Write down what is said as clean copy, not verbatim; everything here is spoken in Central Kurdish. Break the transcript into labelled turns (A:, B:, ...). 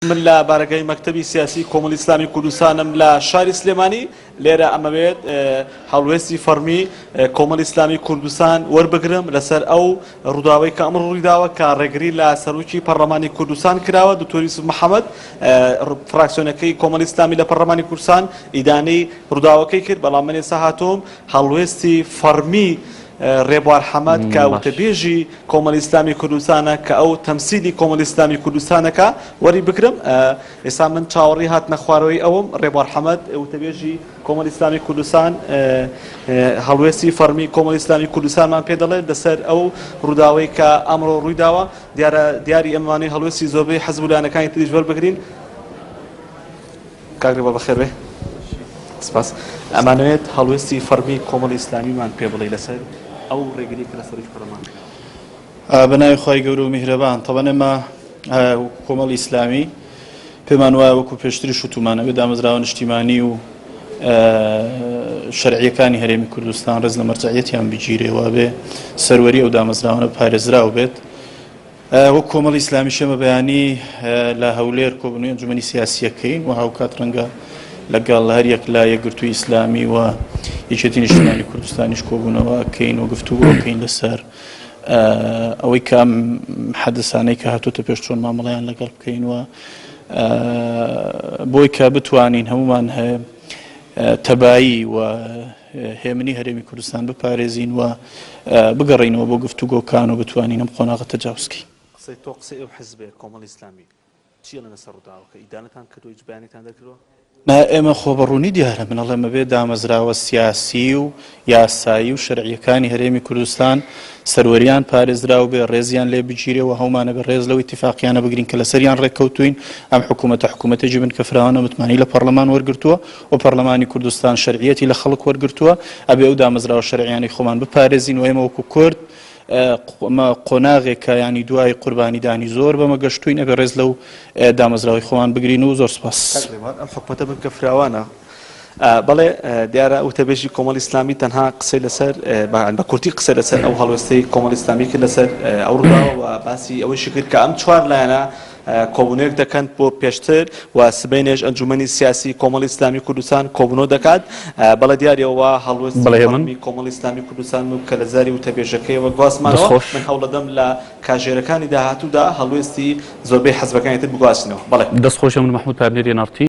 A: من لا بارگەی مەکتەبی سیاسی کۆمەڵی ئیسلامی کوردستانم لە شاری سلێمانی لێرە ئەمەوێت هەڵوێستی فەرمی کۆمەڵی ئیسلامی کوردستان وەربگرم لەسەر ئەو ڕووداوەی کە ئەمڕۆ ڕوویداوە کە ڕێگری لە سەرۆکی پەرلەمانی کوردستان کراوە دکتۆر یوسف محەممەد فراکسیۆنەکەی کۆمەڵی ئیسلامی لە پەرلەمانی کوردستان ئیدانەی ڕووداوەکەی کرد بەڵام من ئێستا هاتووم هەڵوێستی فەرمی ڕێبوار حەمەد کە وتەبێژی کۆمەڵی ئیسلامی کوردستانە کە ئەو تەمسیلی کۆمەڵی ئیسلامی کوردستانەکە وەری بکرم ئێستا من چاوەڕی هاتنە خوارەوەی ئەوم ڕێبوار حەمەد وتەبێژی کۆمەڵی ئیسلامی کوردستان هەڵوێستی فەرمی کۆمەڵی ئیسلامی کوردستانمان پێ دەڵێت لەسەر ئەو ڕووداوەی کە ئەمڕۆ ڕوویداوە دیاری ئەمانەی هەڵوێستی زۆربەی حەزبولانەکانی تریش وەربگرین کاگری بە بەخێر بێ سپاس ئەمانوێت هەڵوێستی فەرمی کۆمەڵی ئیسلامیمان پێ بڵێ لەسەر ئەو ڕێگری کە لە سەرۆکی پەرلەمان
B: بەناوی خی گەورە و میهرەبان تەبەن ئێمە کۆمەڵی ئیسلامی پێمان وایە وەکو پێشتری شوتومانەوێت دامەزراوە نیشتیمانی و شەرعیەکانی هەرێمی کوردستان ڕێز لە مەرجەعیەتیان بگیرێەوە بێ سەروەری ئەو دامەزراوانە پارێزراو بێت وەک کۆمەڵی ئیسلامی شەمە بەیانی لە هەولێر کۆبوونەوەی ئەنجومەنی سیاسیەکەین و هاوکات ڕەنگە لەگەڵ هەر یەک لا یەکگرتووی ئیسلامی و یەکێتی نیشتیمانی کوردستانیش کۆبوونەوە کەین و گفتوگۆکەین لەسەر ئەوەی کە حەدەسانەی کە هاتوۆتە پێش چۆن مامەڵەیان لەگەڵ بکەین و بۆی کە بتوانین هەمومان تەبایی و هێمنی هەرێمی کوردستان بپارێزین و بگەڕینەوە بۆ گفتوگۆکان و بتوانین ئەم قۆناغە تەجاوزکەین.
A: قسەی تۆ قسەی ئەو حیزبێ کۆمەڵی ئیسلامی چیە لەسەر ڕووداوەکە ئیدانەتان کردو هیچ بەیانێکتان دەکردووە؟
B: ئێمە خۆبەڕوونی دیارە منەڵێمە بێ دامەزراوە سیاسی و یاسایی و شەرعیەکانی هەرێمی کوردستان سەروەریان پارێزراو بێ ڕێزیان لێ بگیرێەوە هەمانە بە ڕێز لەوە ئیتیفاقیانە بگرین کە لەسەریان ڕێککەوتوین ئەم حکوومەتێکی بن کە فراوانە متمانی لە پەرلەمان وەرگرتووە و پەرلەمانی کوردستان شەرعیەتی لە خەڵک وەرگرتووە ئەبێ ئەو دامەزراوە شەرعیانی خۆمان بپارێزین و ئێمە وەکو کورد قۆناغێکە ینی دوای قوربانیدانی زۆر بەمە گەشتوین ئەبێ ڕێز لەو دامەزراوی خۆمان بگرین و زۆر سپاس.
A: ئەم حکوومەتە بن کە فراوانە بەڵێ دیارە وتەبێژی کۆمەڵی ئیسلامی تەنها قسەی لەسەر بە کورتی قسە لەسەر ئەو هەڵوێستەی کۆمەڵی ئیسلامی کرد لەسەر ئەو ڕووداوە و باسی ئەوەی کرد کە ئەم چوار لایەنە کۆبوونەیەک دەکەن بۆ پێشتر و سبەینێژ ئەنجومەنی سیاسی کۆمەڵی ئیسلامی کوردستان کۆبوونەوە دەکات بەڵێ دیارەوە هەڵوێستی فەرمی کۆمەڵی ئیسلامی کوردستان و کە لە زاری وتەبێژەکەیەوە گواستمانەوە من هەوڵەدەم لە کاژێرەکانی داهاتوودا هەڵوێستی زۆربەی حەزبەکانی تر بگواستنەوە. بەڵێ
C: دەستخۆشە من مەحموود پارنێری نارتی